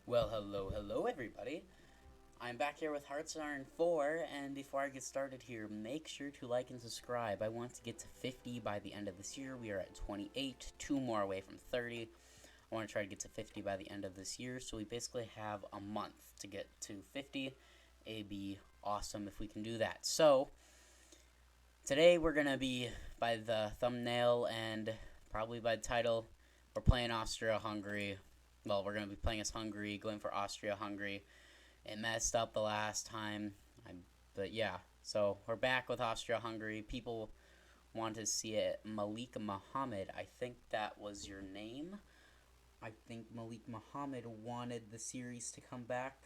Well, hello everybody. I'm back here with Hungary-EP1, and before I get started here, make sure to like and subscribe. I want to get to 50 by the end of this year. We are at 28, 2 more away from 30. I want to try to get to 50 by the end of this year, so we basically have a month to get to 50. It'd be awesome if we can do that. So, today we're going to be, by the thumbnail and probably by the title, we're playing Austria-Hungary. Well, we're going to be playing as Hungary, going for Austria-Hungary. It messed up the last time, but yeah. So, we're back with Austria-Hungary. People want to see it. Malik Muhammad, I think that was your name. I think Malik Muhammad wanted the series to come back.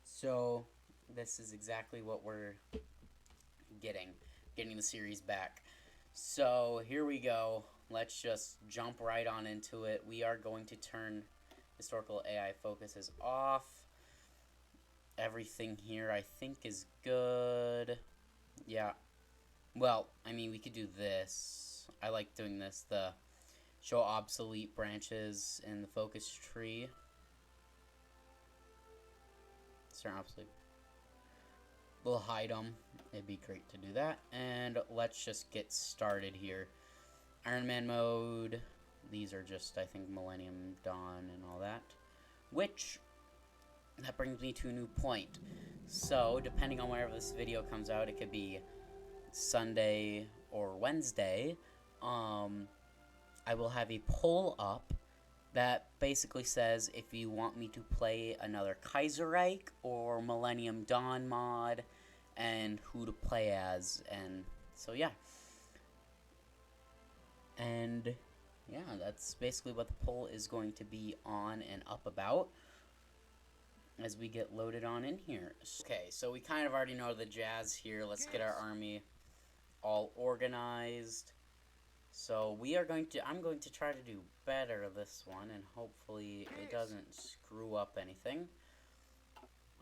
So, this is exactly what we're getting the series back. So, here we go. Let's just jump right on into it. We are going to turn historical AI focuses off. Everything here I think is good. Yeah. Well, I mean, we could do this. I like doing this. The show obsolete branches in the focus tree. Certain obsolete. We'll hide them. It'd be great to do that. And let's just get started here. Iron Man mode. These are just, I think, Millennium Dawn and all that. Which, that brings me to a new point. So, depending on whenever this video comes out, it could be Sunday or Wednesday. I will have a poll up that basically says if you want me to play another Kaiserreich or Millennium Dawn mod and who to play as. And so, yeah. And yeah, that's basically what the poll is going to be on and up about as we get loaded on in here. Okay, so we kind of already know the jazz here. Let's get our army all organized. So I'm going to try to do better this one, and hopefully it doesn't screw up anything.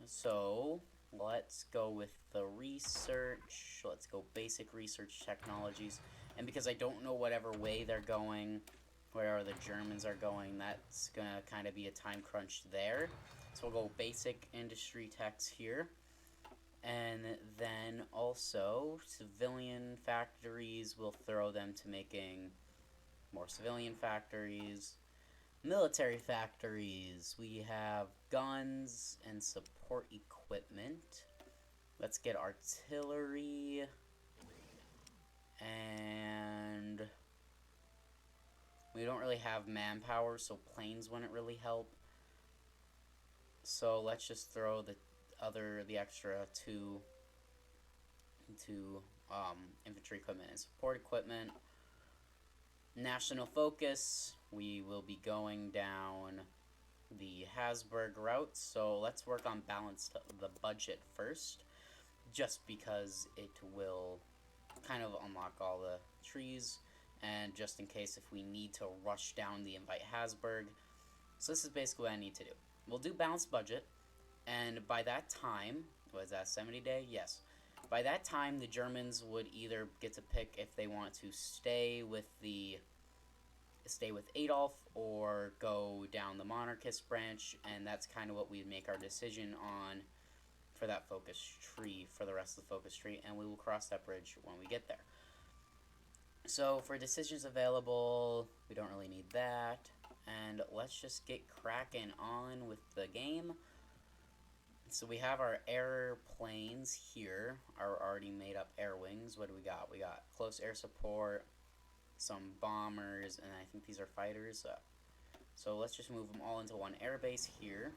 So, let's go with the research. Let's go basic research technologies. And because I don't know whatever way they're going, where the Germans are going, that's going to kind of be a time crunch there. So we'll go basic industry techs here. And then also civilian factories, we'll throw them to making more civilian factories. Military factories, we have guns and support equipment. Let's get artillery. And we don't really have manpower, so planes wouldn't really help. So let's just throw the extra two into infantry equipment and support equipment. National focus, we will be going down the Habsburg route, so let's work on balance the budget first, just because it will kind of unlock all the trees, and just in case if we need to rush down the invite Habsburg. So this is basically what I need to do. We'll do balanced budget, and by that time, was that 70 day? Yes. By that time, the Germans would either get to pick if they want to stay with Adolf or go down the monarchist branch, and that's kind of what we'd make our decision on for that focus tree, for the rest of the focus tree, and we will cross that bridge when we get there. So for decisions available, we don't really need that, and let's just get cracking on with the game. So we have our airplanes here, our already made up air wings. What do we got? We got close air support, some bombers, and I think these are fighters. So let's just move them all into one airbase here.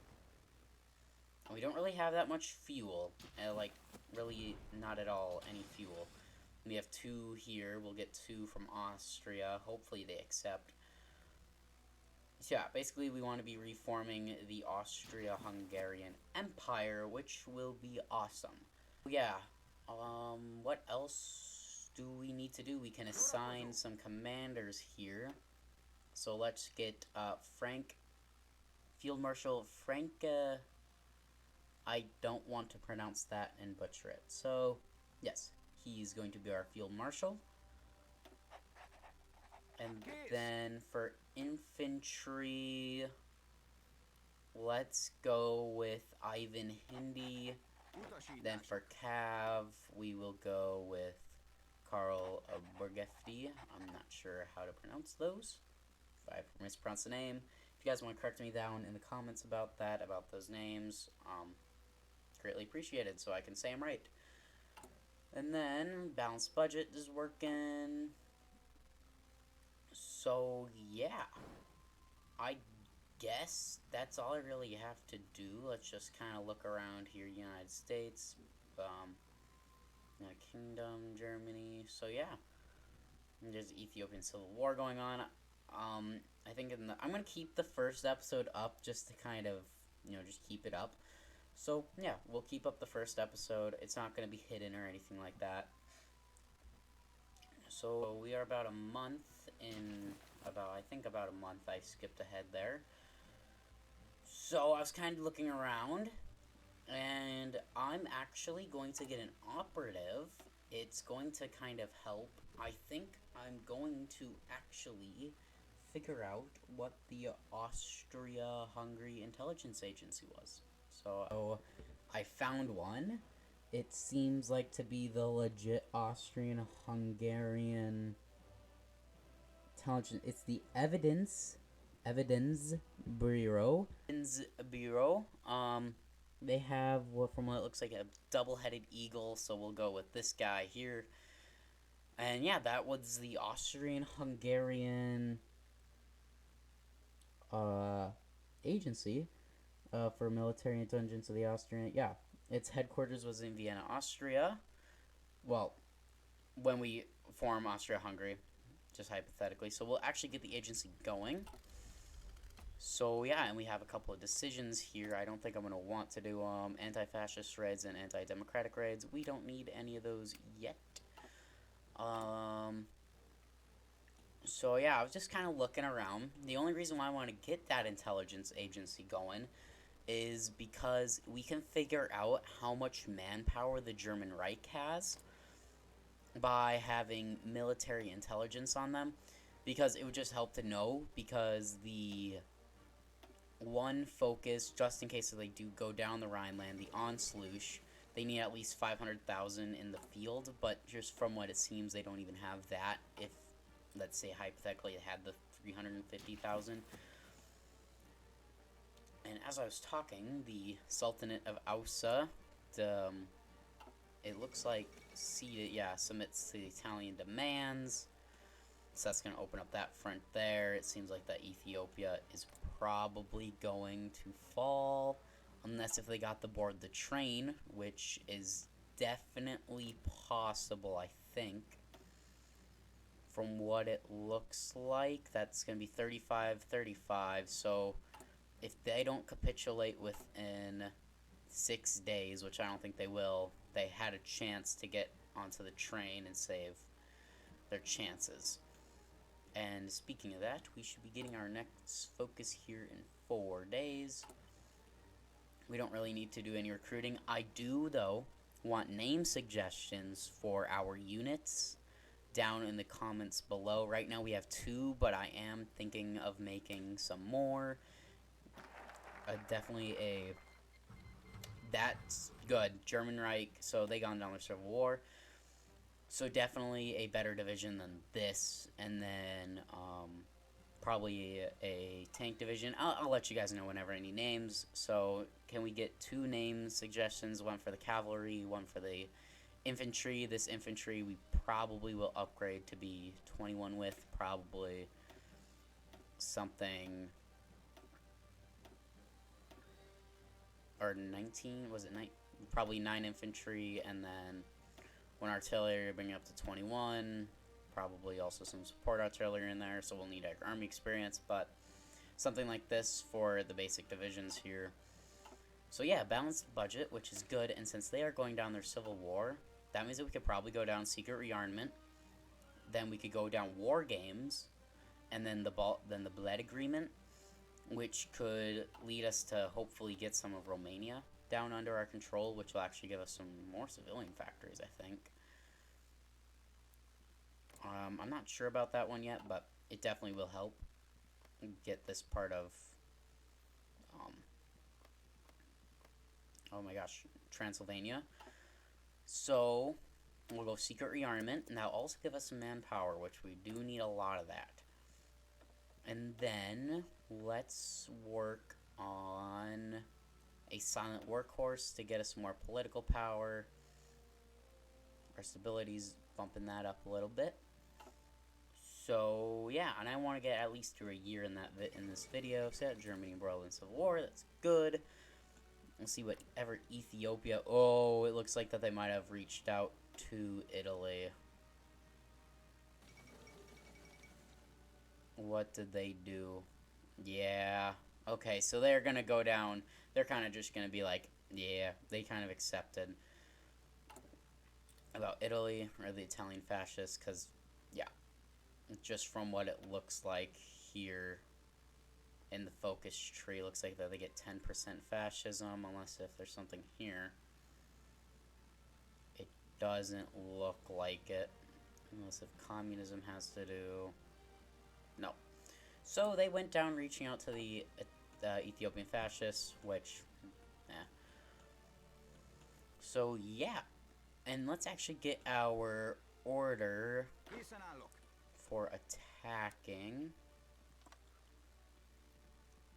And we don't really have that much fuel, like really not at all any fuel. We have 2 here. We'll get 2 from Austria. Hopefully they accept. So yeah, basically we want to be reforming the Austria-Hungarian Empire, which will be awesome. Yeah, what else do we need to do? We can assign some commanders here. So let's get Field Marshal Frank, I don't want to pronounce that and butcher it. So, yes, he's going to be our Field Marshal. And then for infantry, let's go with Ivan Hindi. Then for Cav, we will go with Karl Burgefti. I'm not sure how to pronounce those. If I mispronounce the name, if you guys want to correct me down in the comments about that, about those names, greatly appreciated, so I can say them right. And then balanced budget is working. So yeah, I guess that's all I really have to do. Let's just kind of look around here. United States, United Kingdom, Germany. So yeah, there's the Ethiopian Civil War going on. I think I'm gonna keep the first episode up just to kind of, just keep it up. So yeah, we'll keep up the first episode. It's not gonna be hidden or anything like that. So we are about a month in. I think about a month. I skipped ahead there. So I was kind of looking around, and I'm actually going to get an operative. It's going to kind of help. I think I'm going to actually figure out what the Austri-Hungary intelligence agency was. So I found one. It seems like to be the legit Austrian-Hungarian intelligence. It's the Evidence Bureau. They have from what it looks like a double-headed eagle, so we'll go with this guy here. And yeah, that was the Austrian-Hungarian agency for military intelligence of the Austrian. Yeah, its headquarters was in Vienna, Austria. Well, when we form Austria-Hungary, just hypothetically. So we'll actually get the agency going. So yeah, and we have a couple of decisions here. I don't think I'm going to want to do anti-fascist raids and anti-democratic raids. We don't need any of those yet. So yeah, I was just kind of looking around. The only reason why I want to get that intelligence agency going is because we can figure out how much manpower the German Reich has by having military intelligence on them, because it would just help to know, because the one focus, just in case they do go down the Rhineland, the Anschluss, they need at least 500,000 in the field, but just from what it seems, they don't even have that. If, let's say, hypothetically, it had the 350,000. And as I was talking, the Sultanate of Ausa, it looks like submits to the Italian demands. So that's going to open up that front there. It seems like that Ethiopia is probably going to fall, unless if they got to board the train, which is definitely possible, I think. From what it looks like, that's going to be 35-35. So if they don't capitulate within 6 days, which I don't think they will, they had a chance to get onto the train and save their chances. And speaking of that, we should be getting our next focus here in 4 days. We don't really need to do any recruiting. I do, though, want name suggestions for our units down in the comments below. Right now we have 2, but I am thinking of making some more. That's good. German Reich, so they gone down their Civil War. So definitely a better division than this, and then probably a tank division. I'll let you guys know whenever I need names. So can we get 2 name suggestions? One for the cavalry, one for the infantry. This infantry we probably will upgrade to be 21 with, probably something, or 19, was it 9? Probably 9 infantry, and then when artillery, bring it up to 21. Probably also some support artillery in there, so we'll need army experience, but something like this for the basic divisions here. So yeah, balanced budget, which is good, and since they are going down their civil war, that means that we could probably go down secret rearmament, then we could go down war games, and then the Bled agreement, which could lead us to hopefully get some of Romania down under our control, which will actually give us some more civilian factories, I think. I'm not sure about that one yet, but it definitely will help get this part of oh my gosh, Transylvania. So we'll go secret rearmament, and that'll also give us some manpower, which we do need a lot of that. And then let's work on a silent workhorse to get us more political power. Our stability's bumping that up a little bit. So yeah, and I want to get at least through a year in this video. So yeah, Germany embroiled in civil war. That's good. We'll see whatever Ethiopia. Oh, it looks like that they might have reached out to Italy. What did they do? Yeah. Okay, so they're gonna go down. They're kind of just gonna be like, yeah, they kind of accepted about Italy or the Italian fascists, because yeah, just from what it looks like here in the focus tree, looks like that they get 10% fascism, unless if there's something here. It doesn't look like it, unless if communism has to do. No. So they went down, reaching out to the Ethiopian fascists, which, So yeah, and let's actually get our order for attacking.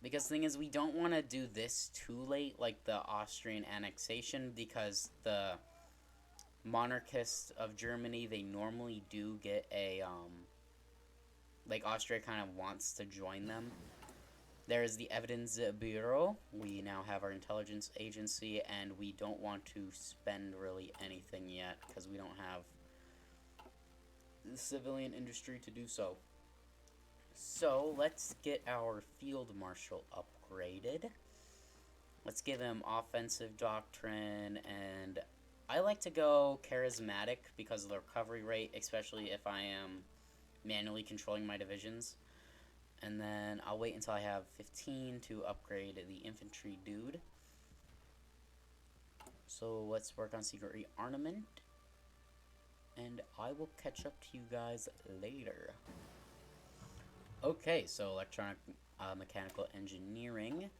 Because the thing is, we don't want to do this too late, like the Austrian annexation, because the monarchists of Germany, they normally do get a, like Austria kind of wants to join them. There is the Evidence Bureau. We now have our intelligence agency, and we don't want to spend really anything yet, because we don't have the civilian industry to do so. So, let's get our field marshal upgraded. Let's give him offensive doctrine, and I like to go charismatic because of the recovery rate, especially if I am manually controlling my divisions. And then I'll wait until I have 15 to upgrade the infantry dude. So let's work on secret rearmament, and I will catch up to you guys later. Okay, so electronic mechanical engineering,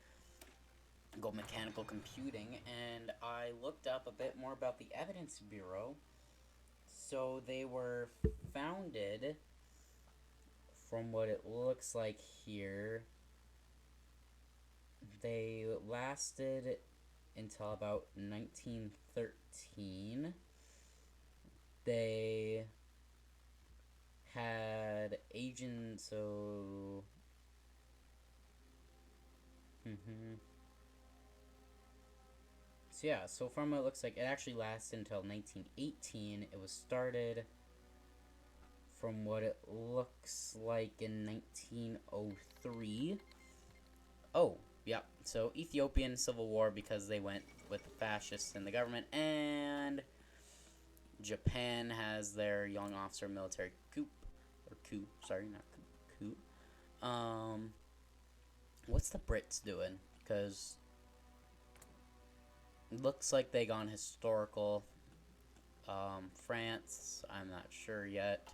go mechanical computing, and I looked up a bit more about the Evidence Bureau. So they were founded, from what it looks like here, they lasted until about 1913. They had agents, so so yeah, so from what it looks like, it actually lasted until 1918. It was started, from what it looks like, in 1903. Oh, yeah, so Ethiopian Civil War, because they went with the fascists in the government, and Japan has their young officer military coup. What's the Brits doing? Because it looks like they gone historical. France, I'm not sure yet.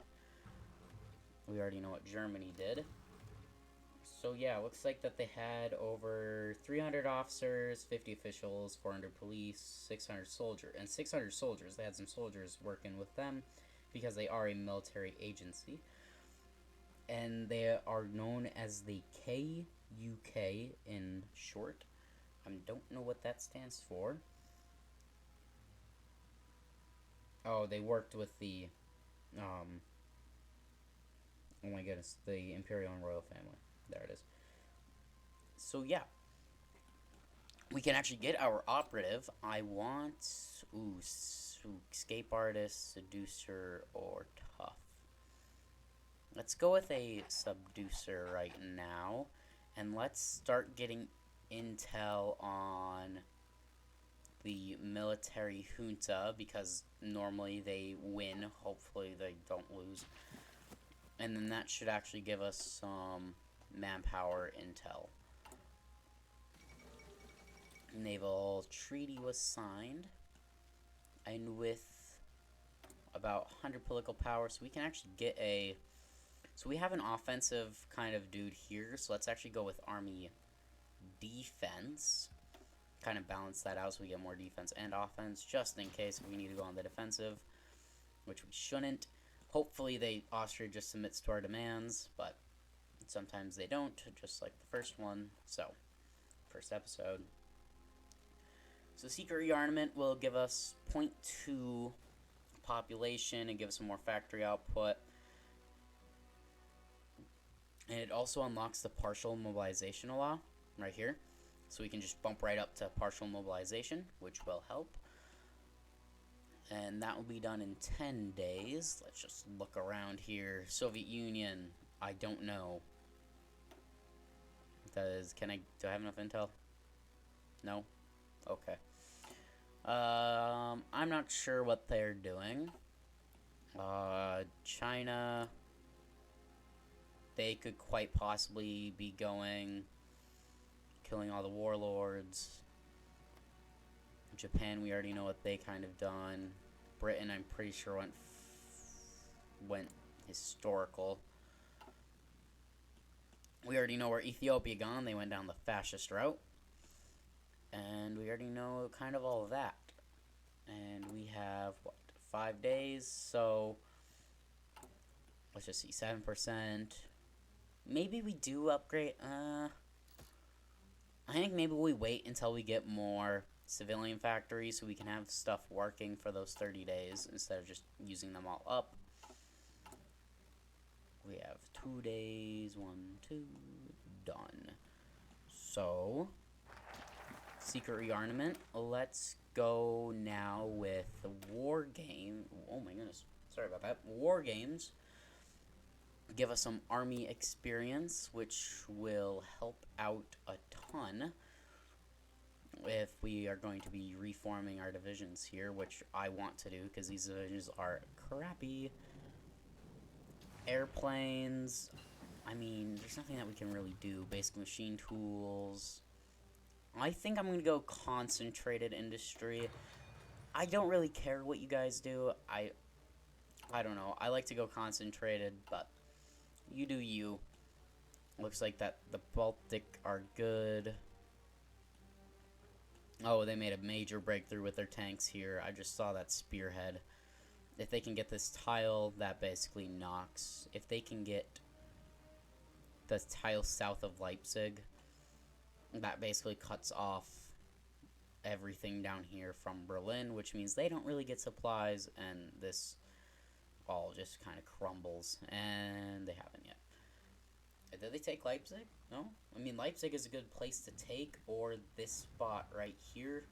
We already know what Germany did. So yeah, it looks like that they had over 300 officers, 50 officials, 400 police, 600 soldiers. And 600 soldiers, they had some soldiers working with them because they are a military agency. And they are known as the KUK in short. I don't know what that stands for. Oh, they worked with the, oh my goodness, the Imperial and Royal family. There it is. So yeah, we can actually get our operative. I want, escape artist, seducer, or tough. Let's go with a seducer right now, and let's start getting intel on the military junta, because normally they win. Hopefully they don't lose. And then that should actually give us some manpower intel. Naval treaty was signed, and with about 100 political power, so we can actually get a, so we have an offensive kind of dude here, so let's actually go with army defense, kind of balance that out so we get more defense and offense, just in case we need to go on the defensive, which we shouldn't. Hopefully Austria just submits to our demands, but sometimes they don't, just like the first one. So, first episode. So secret rearmament will give us 0.2 population and give us some more factory output. And it also unlocks the partial mobilization law right here. So we can just bump right up to partial mobilization, which will help. And that will be done in 10 days. Let's just look around here. Soviet Union, I don't know. Do I have enough intel? No? Okay. I'm not sure what they're doing. China, they could quite possibly be going, killing all the warlords. Japan, we already know what they kind of done. Britain, I'm pretty sure went historical. We already know where Ethiopia gone. They went down the fascist route. And we already know kind of all of that. And we have, what, 5 days? So, let's just see, 7%. Maybe we do upgrade. I think maybe we wait until we get more civilian factories so we can have stuff working for those 30 days instead of just using them all up. We have 2 days, 1, 2, done. So, secret rearmament. Let's go now with the war game. Oh my goodness, sorry about that. War games give us some army experience, which will help out a ton if we are going to be reforming our divisions here, which I want to do because these divisions are crappy. Airplanes, I mean, there's nothing that we can really do. Basic machine tools. I think I'm going to go concentrated industry. I don't really care what you guys do. I don't know. I like to go concentrated, but you do you. Looks like that the Baltic are good. Oh, they made a major breakthrough with their tanks here. I just saw that spearhead. If they can get this tile, that basically knocks. If they can get the tile south of Leipzig, that basically cuts off everything down here from Berlin, which means they don't really get supplies, and this all just kind of crumbles, and they haven't yet. Did they take Leipzig? No? I mean, Leipzig is a good place to take, or this spot right here,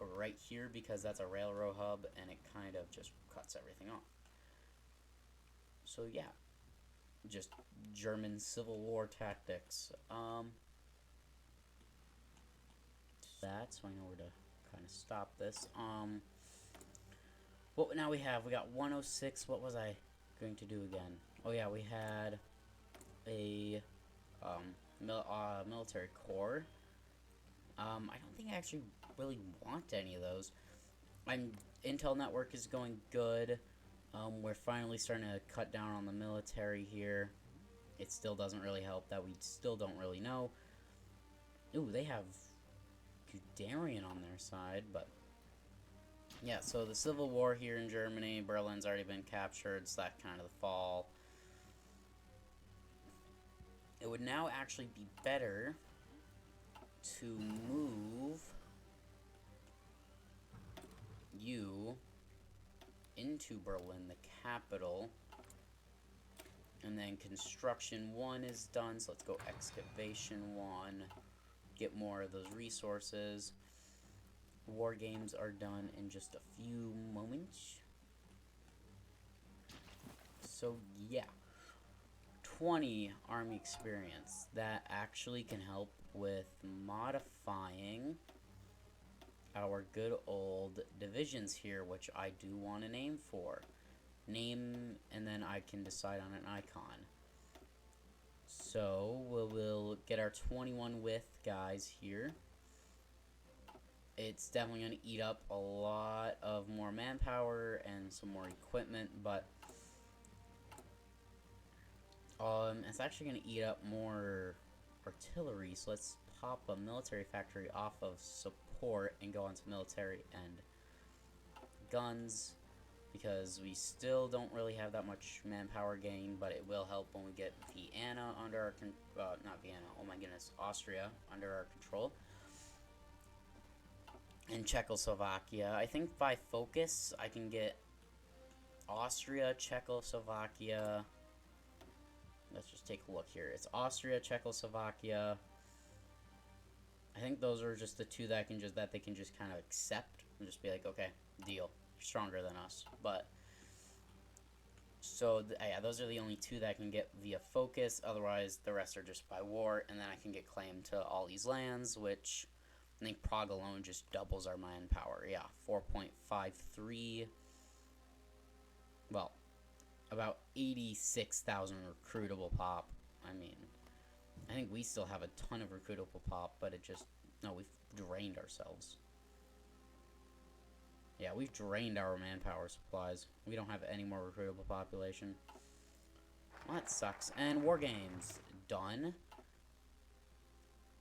or right here, because that's a railroad hub, and it kind of just cuts everything off. So, yeah. Just German Civil War tactics. That, so I know where to kind of stop this. What now we have? We got 106. What was I going to do again? Oh yeah, we had a military corps. I don't think I actually really want any of those. Intel network is going good. We're finally starting to cut down on the military here. It still doesn't really help that we still don't really know. Ooh, they have Guderian on their side, but yeah, so the Civil War here in Germany, Berlin's already been captured, so that kind of the fall. It would now actually be better to move you into Berlin, the capital, and then construction 1 is done, so let's go excavation 1, get more of those resources. War games are done in just a few moments. So yeah, 20 army experience. That actually can help with modifying our good old divisions here, which I do want a name for. Name, and then I can decide on an icon. So we'll get our 21 with guys here. It's definitely going to eat up a lot of more manpower and some more equipment, but it's actually going to eat up more artillery, so let's pop a military factory off of support and go onto military and guns, because we still don't really have that much manpower gain, but it will help when we get Vienna under our not Vienna, oh my goodness, Austria under our control. And Czechoslovakia. I think by focus I can get Austria, Czechoslovakia. Let's just take a look here. It's Austria, Czechoslovakia. I think those are just the two that they can just kind of accept and just be like, okay, deal. You're stronger than us. But so yeah, those are the only two that I can get via focus. Otherwise, the rest are just by war, and then I can get claim to all these lands, which I think Prague alone just doubles our manpower. Yeah, 4.53. Well, about 86,000 recruitable pop. I mean, I think we still have a ton of recruitable pop, but it just, no, we've drained ourselves. Yeah, we've drained our manpower supplies. We don't have any more recruitable population. Well, that sucks. And war games done.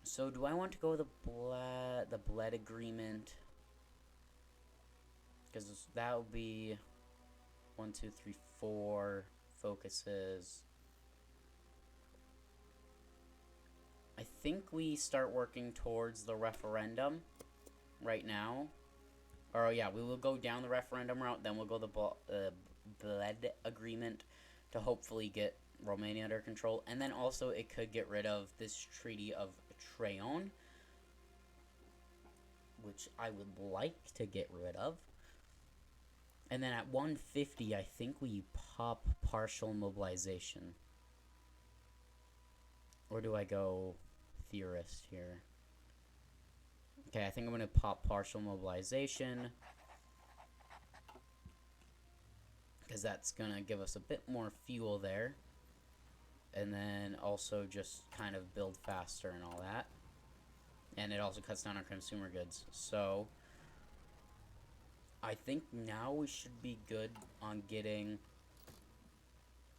So do I want to go with the Bled agreement? Because that would be 1, 2, 3, 4 focuses. I think we start working towards the referendum right now. Or yeah, we will go down the referendum route, then we'll go the Bled agreement to hopefully get Romania under control, and then also it could get rid of this Treaty of Trayon, which I would like to get rid of. And then at 150, I think we pop partial mobilization. Or do I go theorist here? Okay, I think I'm going to pop partial mobilization, because that's going to give us a bit more fuel there. And then also just kind of build faster and all that. And it also cuts down our consumer goods. So I think now we should be good on getting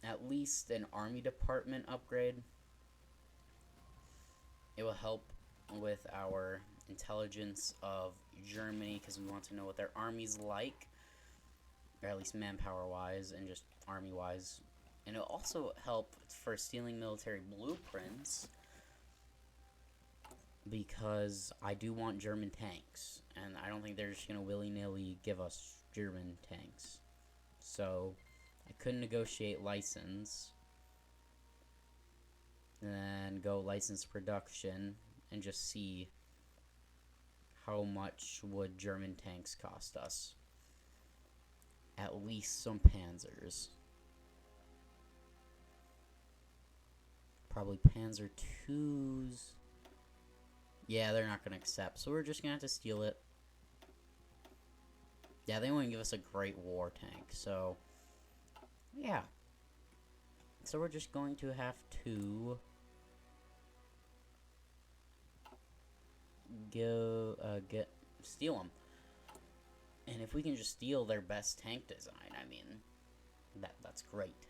at least an army department upgrade. It will help with our intelligence of Germany, because we want to know what their army's like, or at least manpower wise and just army wise. And it'll also help for stealing military blueprints, because I do want German tanks, and I don't think they're just going to willy-nilly give us German tanks. So I could negotiate license, and then go license production, and just see how much would German tanks cost us. At least some Panzers. Probably Panzer IIs. Yeah, they're not going to accept, so we're just going to have to steal it. Yeah, they won't give us a great war tank, so yeah. So we're just going to have to go steal them. And if we can just steal their best tank design, I mean, that's great.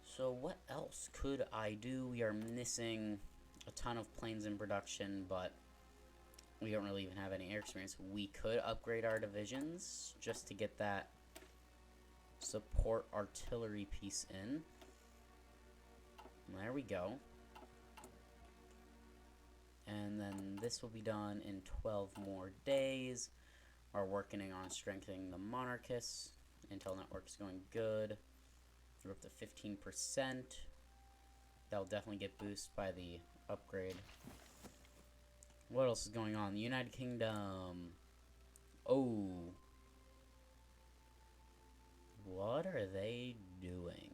So what else could I do? We are missing a ton of planes in production, but we don't really even have any air experience. We could upgrade our divisions just to get that support artillery piece in. There we go. And then this will be done in 12 more days. We're working on strengthening the monarchists. Intel network's going good. We're up to 15%. That'll definitely get boosted by the upgrade. What else is going on? The United Kingdom. Oh. What are they doing?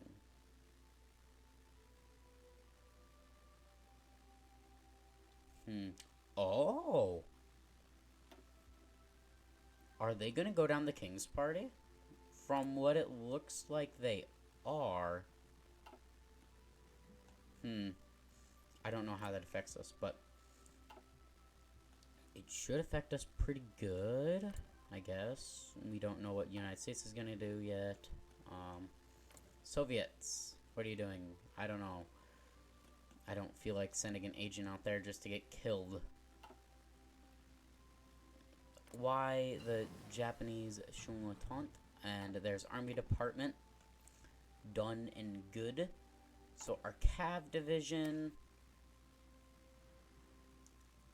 Oh. Are they gonna go down the King's Party? From what it looks like they are. I don't know how that affects us, but it should affect us pretty good, I guess. We don't know what the United States is gonna do yet. Soviets, what are you doing? I don't know. I don't feel like sending an agent out there just to get killed. Why the Japanese Shunlatant? And there's Army Department. Done and good. So our Cav division,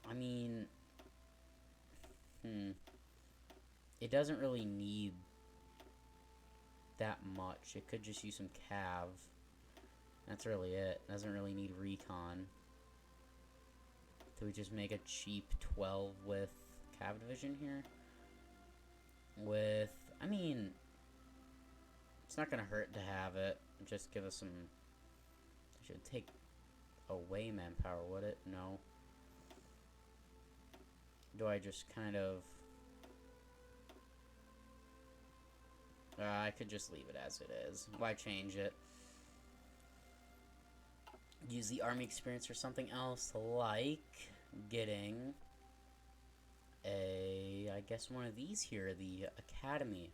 I mean, it doesn't really need that much. It could just use some Cav. That's really it. Doesn't really need recon. Do we just make a cheap 12 with Cav division here? With, I mean, it's not gonna hurt to have it. Just give us some. I should take away manpower, would it? No. Do I just kind of... I could just leave it as it is. Why change it? Use the army experience for something else, like getting I guess one of these here, the academy.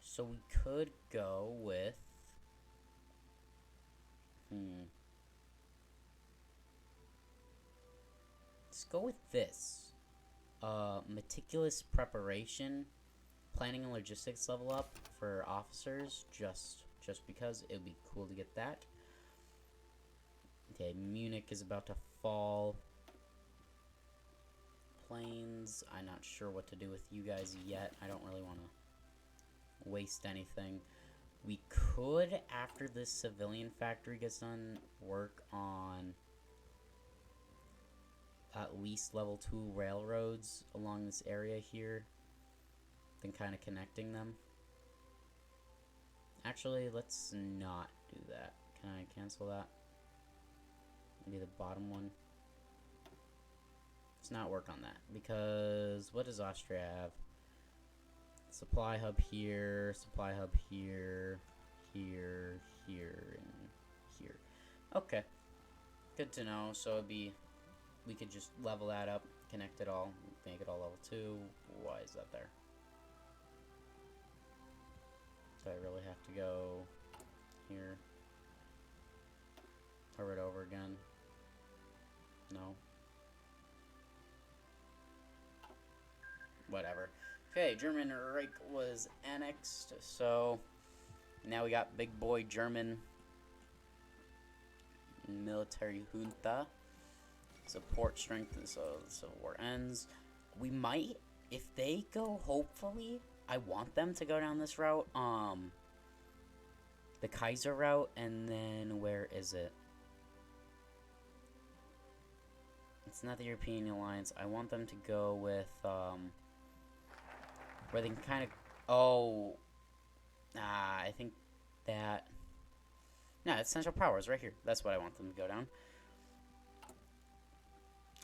So we could go with... Let's go with this. Meticulous preparation, planning and logistics level up for officers, just because it would be cool to get that. Okay, Munich is about to fall. Planes, I'm not sure what to do with you guys yet. I don't really want to waste anything. We could, after this civilian factory gets done, work on at least level 2 railroads along this area here, then kind of connecting them. Actually, let's not do that. Can I cancel that? Maybe the bottom one. Let's not work on that, because what does Austria have? Supply hub here, supply hub here, here, here, and here. Okay, good to know. So it'd be, we could just level that up, connect it all, make it all level 2. Why is that there? Do I really have to go here? Hover it over again? No. Whatever. Okay, German Reich was annexed, so now we got big boy German military junta. Support strength until the Civil War ends. We might, if they go, hopefully, I want them to go down this route, the Kaiser route, and then where is it? It's not the European Alliance. I want them to go with, where they can kind of... I think that... No, it's Central Powers right here. That's what I want them to go down.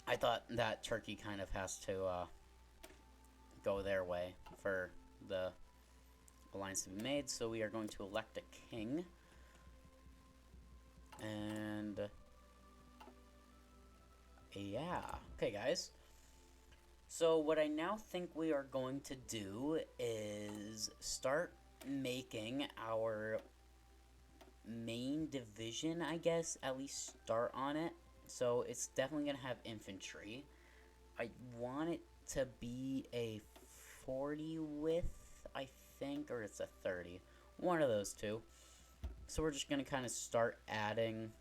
I thought that Turkey kind of has to go their way for the alliance to be made. So we are going to elect a king. And... yeah. Okay, guys. So what I now think we are going to do is start making our main division, I guess, at least start on it. So it's definitely going to have infantry. I want it to be a 40 width, I think, or it's a 30. One of those two. So we're just going to kind of start adding...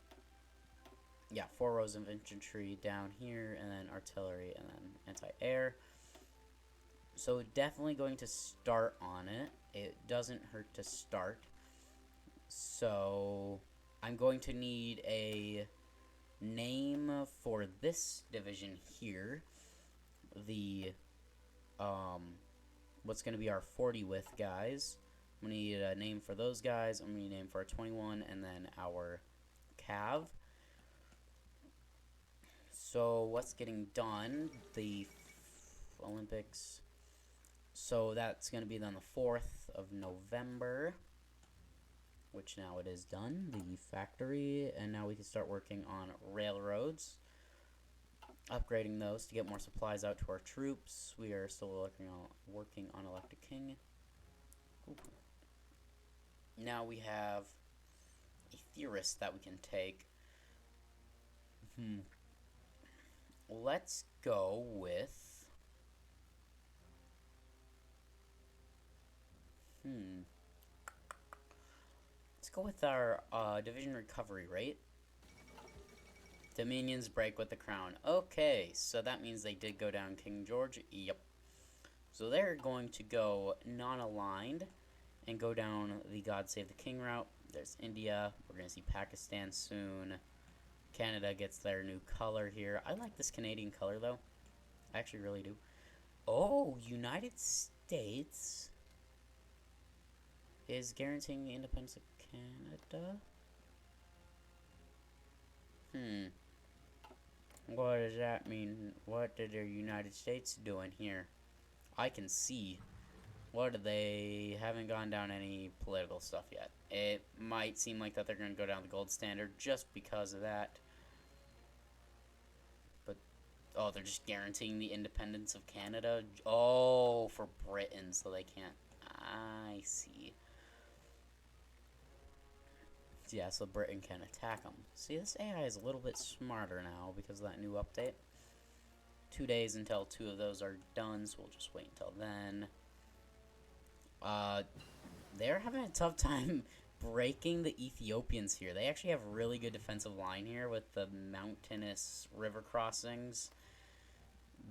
yeah, 4 rows of infantry down here, and then artillery, and then anti-air. So definitely going to start on it. It doesn't hurt to start. So I'm going to need a name for this division here. The, what's going to be our 40 width guys. I'm going to need a name for those guys. I'm going to need a name for our 21, and then our Cav. So what's getting done? The Olympics. So that's going to be on the 4th of November, which now it is done. The factory, and now we can start working on railroads, upgrading those to get more supplies out to our troops. We are still working on elect a king. Ooh. Now we have a theorist that we can take. Let's go with... Let's go with our division recovery rate. Dominions break with the crown. Okay, so that means they did go down King George. Yep. So they're going to go non-aligned and go down the God Save the King route. There's India. We're going to see Pakistan soon. Canada gets their new color here. I like this Canadian color, though. I actually really do. Oh, United States is guaranteeing the independence of Canada? What does that mean? What did the United States doing here? I can see. What, they haven't gone down any political stuff yet. It might seem like that they're going to go down the gold standard just because of that. But, oh, they're just guaranteeing the independence of Canada? Oh, for Britain, so they can't. I see. Yeah, so Britain can attack them. See, this AI is a little bit smarter now because of that new update. 2 days until 2 of those are done, so we'll just wait until then. They're having a tough time breaking the Ethiopians here. They actually have a really good defensive line here with the mountainous river crossings.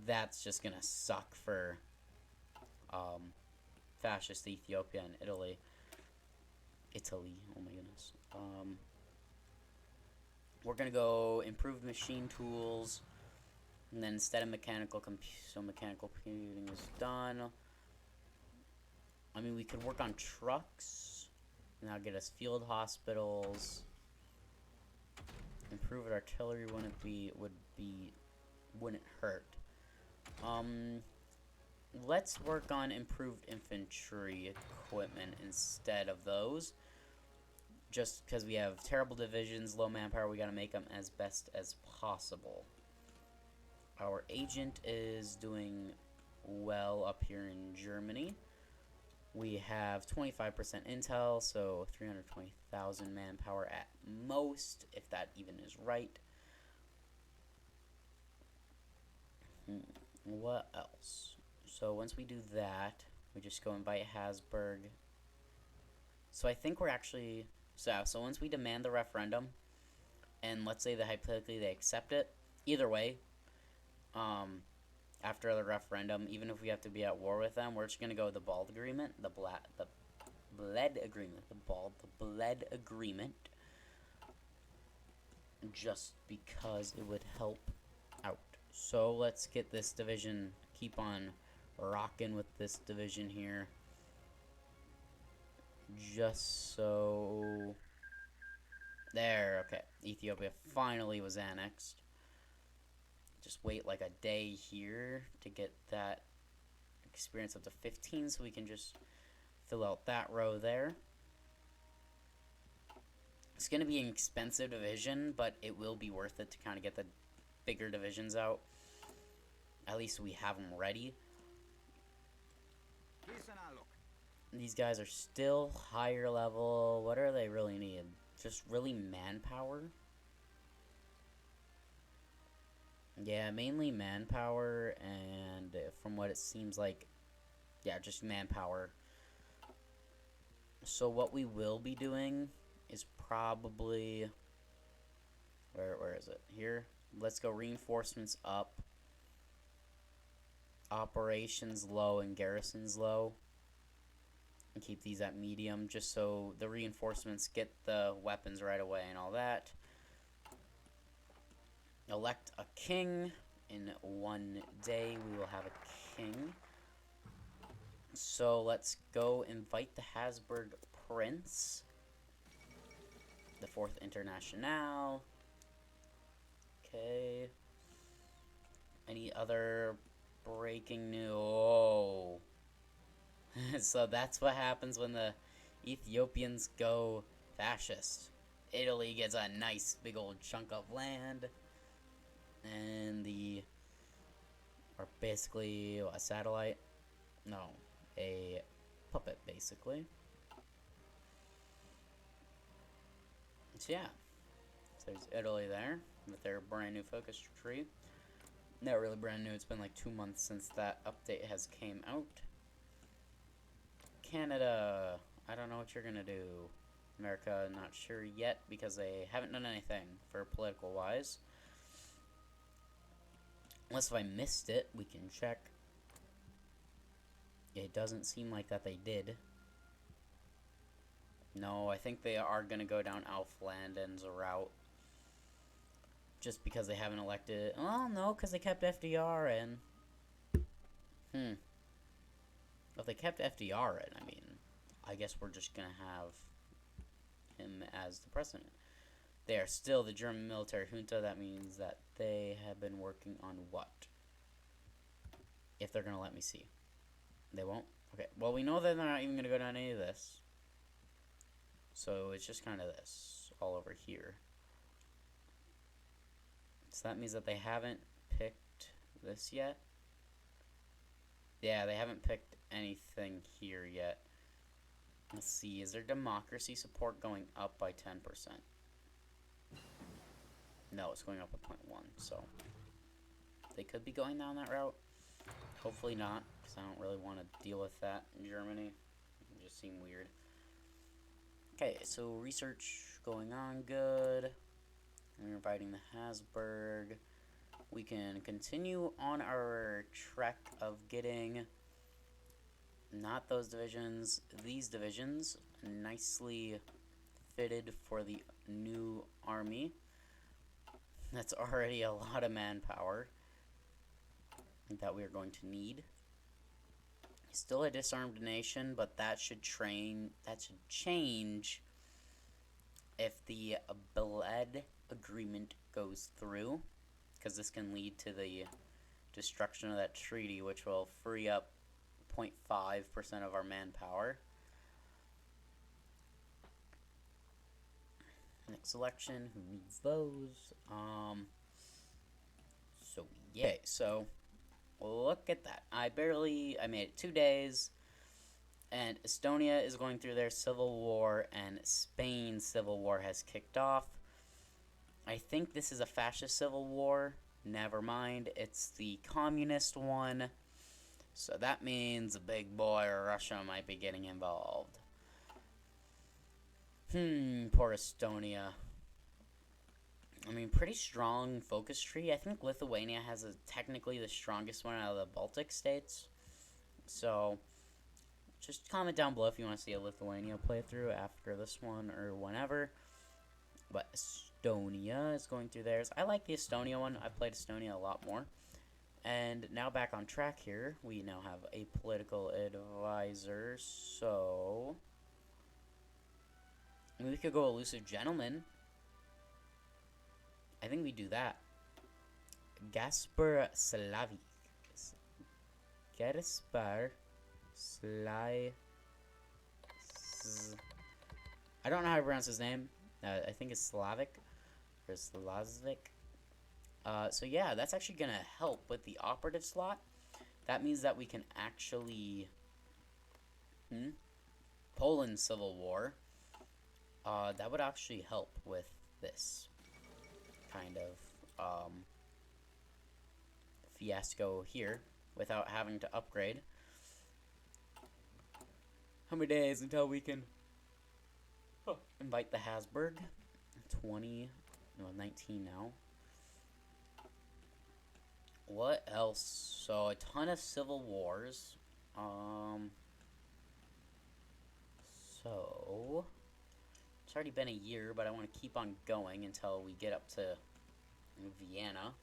That's just gonna suck for fascist Ethiopia and Italy. Oh my goodness. We're gonna go improved machine tools, and then instead of mechanical computing is done. I mean, we could work on trucks, and that'll get us field hospitals. Improved artillery wouldn't hurt. Let's work on improved infantry equipment instead of those. Just because we have terrible divisions, low manpower, we gotta make them as best as possible. Our agent is doing well up here in Germany. We have 25% intel, so 320,000 manpower at most, if that even is right. What else? So once we do that, we just go invite Habsburg. So I think we're actually... So once we demand the referendum, and let's say that hypothetically they accept it, either way, after the referendum, even if we have to be at war with them, we're just gonna go with the Bald Agreement, the Bled Agreement, just because it would help out. So let's get this division, keep on rocking with this division here. Just so... There, okay. Ethiopia finally was annexed. Just wait like a day here to get that experience up to 15, so we can just fill out that row there. It's going to be an expensive division, but it will be worth it to kind of get the bigger divisions out. At least we have them ready. These guys are still higher level. What do they really need? Just really manpower? Yeah, mainly manpower, and from what it seems like, yeah, just manpower. So what we will be doing is probably... Where is it? Here. Let's go reinforcements up. Operations low and garrisons low. And keep these at medium, just so the reinforcements get the weapons right away and all that. Elect a king. In 1 day, we will have a king. So let's go invite the Habsburg Prince. The 4th Internationale. Okay. Any other breaking news? Oh. So that's what happens when the Ethiopians go fascist. Italy gets a nice big old chunk of land. And or basically a satellite. No, a puppet basically. So yeah, There's Italy there with their brand new focus tree. Not really brand new, it's been like 2 months since that update has came out. Canada, I don't know what you're gonna do. America, not sure yet because they haven't done anything for political wise. Unless if I missed it, we can check. It doesn't seem like that they did. No, I think they are gonna go down Alf Landon's route. Just because they haven't elected. Oh, no, because they kept FDR in. Well, if they kept FDR in, I mean, I guess we're just going to have him as the president. They are still the German military junta. That means that they have been working on what? If they're going to let me see. They won't? Okay, well, we know that they're not even going to go down any of this. So it's just kind of this all over here. So that means that they haven't picked this yet. Yeah, they haven't picked anything here yet. Let's see, is their democracy support going up by 10%? No, it's going up by 0.1, so they could be going down that route. Hopefully not, because I don't really want to deal with that in Germany. It just seemed weird. Okay, so research going on good. We're inviting the Habsburg. We can continue on our trek of getting not those divisions, these divisions nicely fitted for the new army. That's already a lot of manpower that we are going to need. Still a disarmed nation, but that should change if the Bled agreement goes through, because this can lead to the destruction of that treaty, which will free up 0.5% of our manpower. Next election, who needs those? So yeah, so look at that. I made it 2 days, and Estonia is going through their civil war, and Spain's civil war has kicked off. I think this is a fascist civil war. Never mind, it's the communist one. So that means the big boy Russia might be getting involved. Poor Estonia. I mean, pretty strong focus tree. I think Lithuania has technically the strongest one out of the Baltic states. So, just comment down below if you want to see a Lithuania playthrough after this one or whenever. But Estonia is going through theirs. I like the Estonia one. I played Estonia a lot more. And now back on track here. We now have a political advisor. So, we could go Elusive Gentleman. I think we do that. Gaspar Slavic. Gaspar Sly. I don't know how to pronounce his name. I think it's Slavic or Slavic. So yeah, that's actually gonna help with the operative slot. That means that we can actually Poland Civil War. That would actually help with this kind of fiasco here without having to upgrade. How many days until we can invite the Habsburg? 19 now. What else? So a ton of civil wars. So it's already been a year, but I want to keep on going until we get up to Vienna,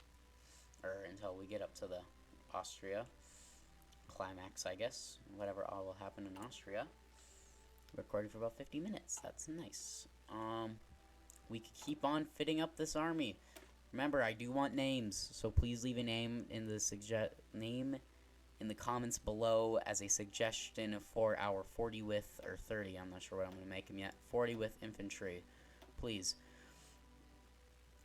or until we get up to the Austria climax, I guess. Whatever all will happen in Austria. Recording for about 50 minutes. That's nice. We could keep on fitting up this army. Remember, I do want names, so please leave a name in the comments below as a suggestion for our 40 with or 30. I'm not sure what I'm going to make them yet. 40 with infantry, please.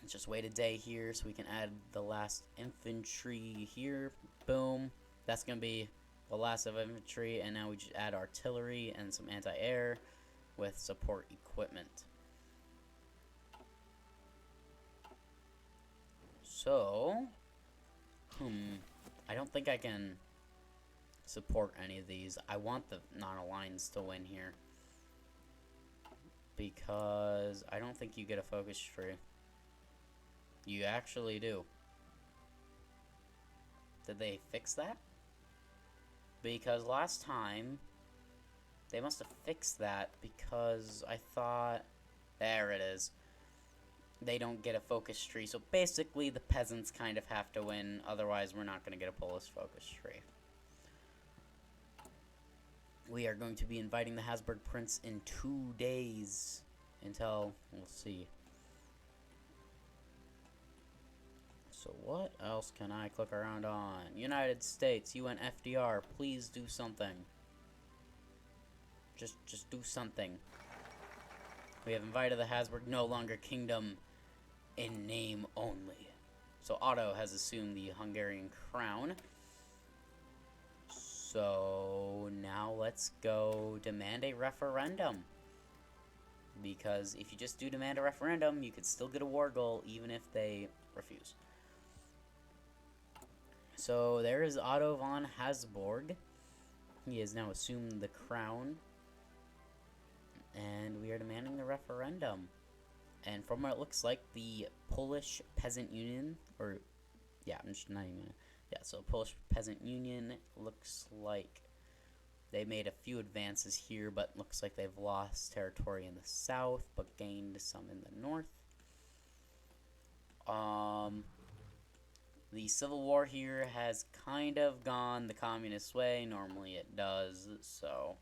Let's just wait a day here so we can add the last infantry here. Boom. That's going to be the last of infantry, and now we just add artillery and some anti-air with support equipment. So, I don't think I can support any of these. I want the non-aligneds to win here, because I don't think you get a focus tree. You actually do. Did they fix that? Because last time, they must have fixed that, because I thought... There it is. They don't get a focus tree, so basically the peasants kind of have to win, otherwise we're not going to get a Polish focus tree. We are going to be inviting the Habsburg Prince in 2 days, until, we'll see. So what else can I click around on? United States, UN FDR, please do something. Just do something. We have invited the Habsburg, no longer kingdom in name only. So Otto has assumed the Hungarian crown. So now let's go demand a referendum. Because if you just do demand a referendum, you could still get a war goal even if they refuse. So there is Otto von Habsburg. He has now assumed the crown. And we are demanding the referendum. And from what it looks like, the Polish Peasant Union, or, yeah, I'm just not even gonna, yeah, so Polish Peasant Union looks like they made a few advances here, but looks like they've lost territory in the south, but gained some in the north. The Civil War here has kind of gone the communist way. Normally it does, so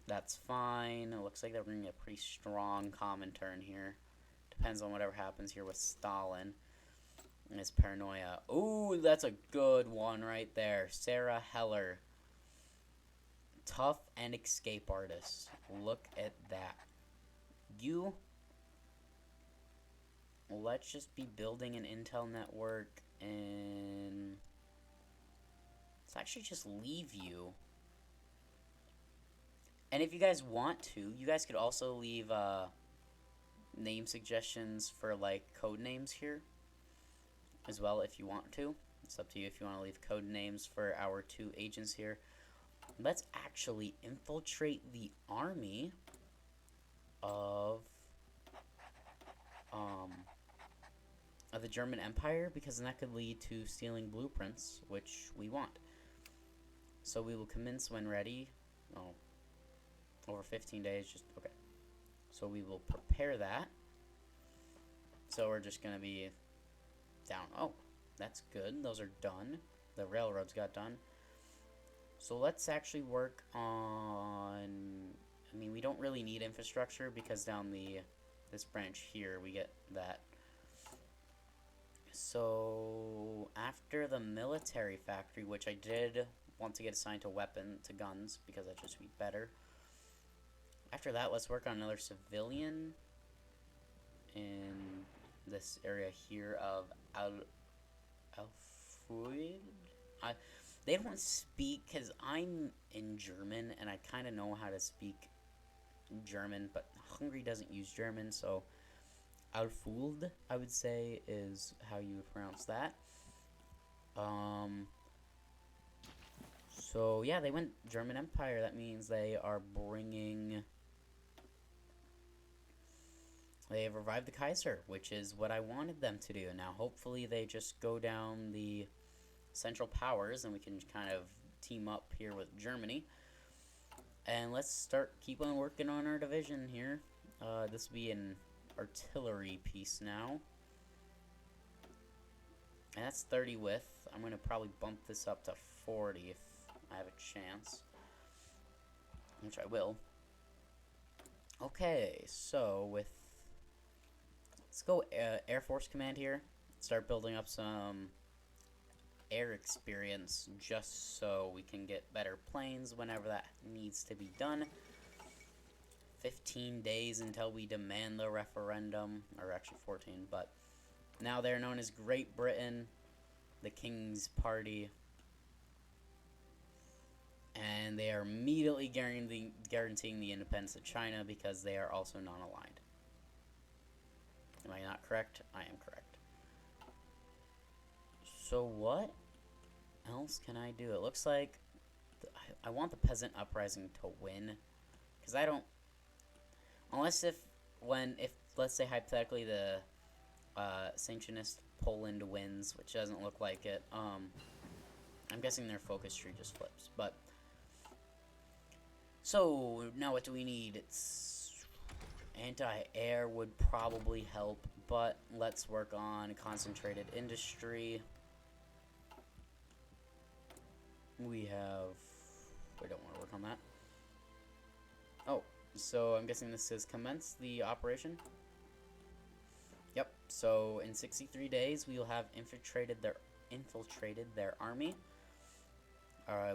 that's fine. It looks like they're bringing a pretty strong Comintern here. Depends on whatever happens here with Stalin and his paranoia. Ooh, that's a good one right there. Sarah Heller. Tough and escape artist. Look at that. You... Let's just be building an intel network and... Let's actually just leave you. And if you guys want to, you guys could also leave name suggestions for like code names here as well if you want to. It's up to you if you want to leave code names for our 2 agents here. Let's actually infiltrate the army of the German Empire, because then that could lead to stealing blueprints, which we want. So we will commence when ready. Oh, over 15 days, just, okay. So we will prepare that. So we're just going to be down. Oh, that's good. Those are done. The railroads got done. So let's actually work on... I mean, we don't really need infrastructure because down this branch here, we get that. So after the military factory, which I did want to get assigned to guns, because that'd just be better. After that, let's work on another civilian in this area here of Alfuid. They don't speak, because I'm in German, and I kind of know how to speak German, but Hungary doesn't use German, so Alfuld, I would say, is how you would pronounce that. So, yeah, they went German Empire. That means they are bringing... They have revived the Kaiser, which is what I wanted them to do. Now, hopefully, they just go down the Central Powers, and we can kind of team up here with Germany. And let's keep on working on our division here. This will be an artillery piece now. And that's 30 width. I'm going to probably bump this up to 40 if I have a chance. Which I will. Okay, so let's go Air Force Command here. Start building up some air experience just so we can get better planes whenever that needs to be done. 15 days until we demand the referendum, or actually 14, but now they're known as Great Britain, the King's Party, and they are immediately guaranteeing the independence of China because they are also non-aligned. Am I not correct? I am correct. So what else can I do? It looks like I want the peasant uprising to win, because I don't, unless if let's say hypothetically the Sanctionist Poland wins, which doesn't look like it. I'm guessing their focus tree just flips, but so now what do we need? It's anti-air would probably help, but let's work on concentrated industry. We don't want to work on that. Oh, so I'm guessing this says commence the operation. Yep, so in 63 days we will have infiltrated their army.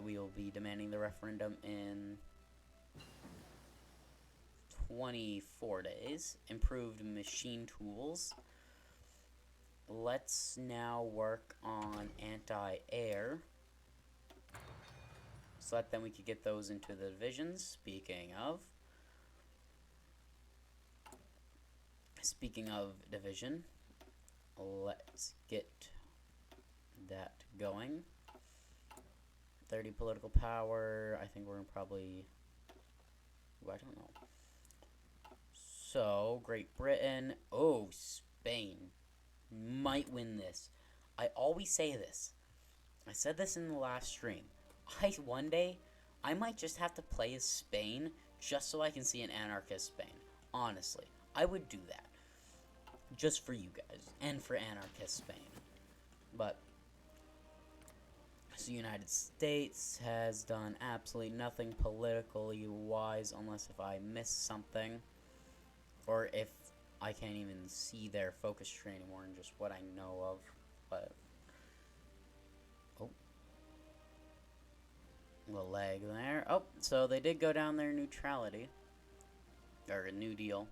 We will be demanding the referendum in 24 days. Improved machine tools. Let's now work on anti-air, so that then we could get those into the divisions. Speaking of division, let's get that going. 30 political power. I think we're probably, I don't know. So, Great Britain. Oh, Spain might win this. I always say this. I said this in the last stream. One day, I might just have to play as Spain just so I can see an anarchist Spain. Honestly, I would do that. Just for you guys, and for anarchist Spain. But, so the United States has done absolutely nothing politically wise, unless if I miss something, or if I can't even see their focus tree anymore and just what I know of. But, oh, a little lag there. Oh, so they did go down their neutrality, or a New Deal.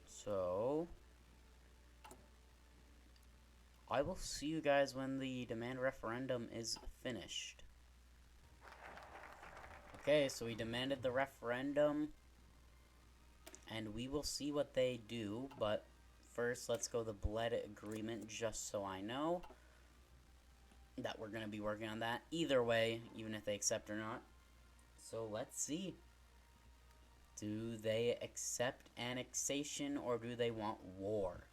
So, I will see you guys when the demand referendum is finished. Okay, so we demanded the referendum, and we will see what they do, but first let's go the Bled agreement, just so I know that we're going to be working on that either way, even if they accept or not. So let's see. Do they accept annexation, or do they want war?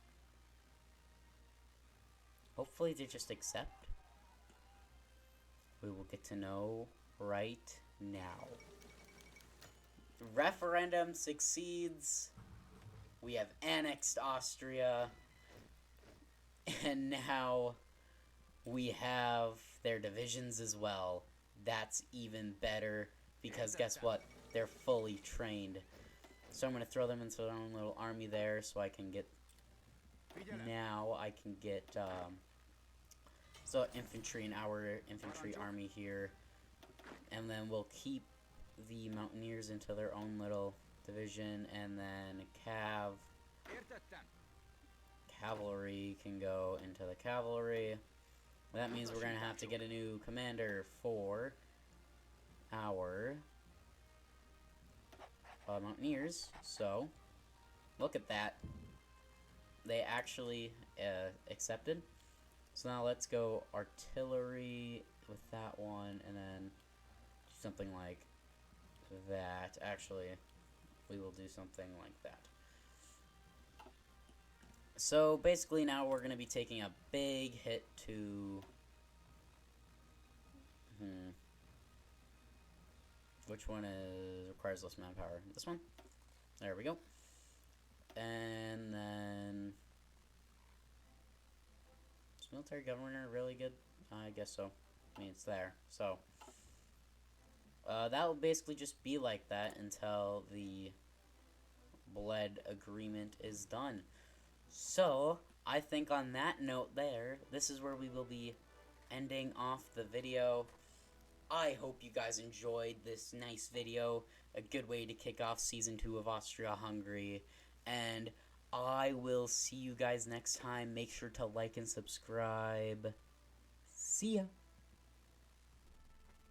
Hopefully they just accept. We will get to know right now. Referendum succeeds. We have annexed Austria. And now we have their divisions as well. That's even better, because guess what? They're fully trained. So I'm going to throw them into their own little army there, so I can get... Now I can get... so infantry in our infantry army here. And then we'll keep the mountaineers into their own little division. And then cavalry can go into the cavalry. That means we're going to have to get a new commander for our... mountaineers. So, look at that. They actually accepted. So now let's go artillery with that one, and then do something like that. Actually, we will do something like that. So basically now we're going to be taking a big hit to... Which one requires less manpower? This one? There we go. And then... Is military governor really good? I guess so. I mean, it's there. So, that will basically just be like that until the Bled agreement is done. So, I think on that note there, this is where we will be ending off the video. I hope you guys enjoyed this nice video, a good way to kick off Season 2 of Austria-Hungary, and I will see you guys next time. Make sure to like and subscribe. See ya!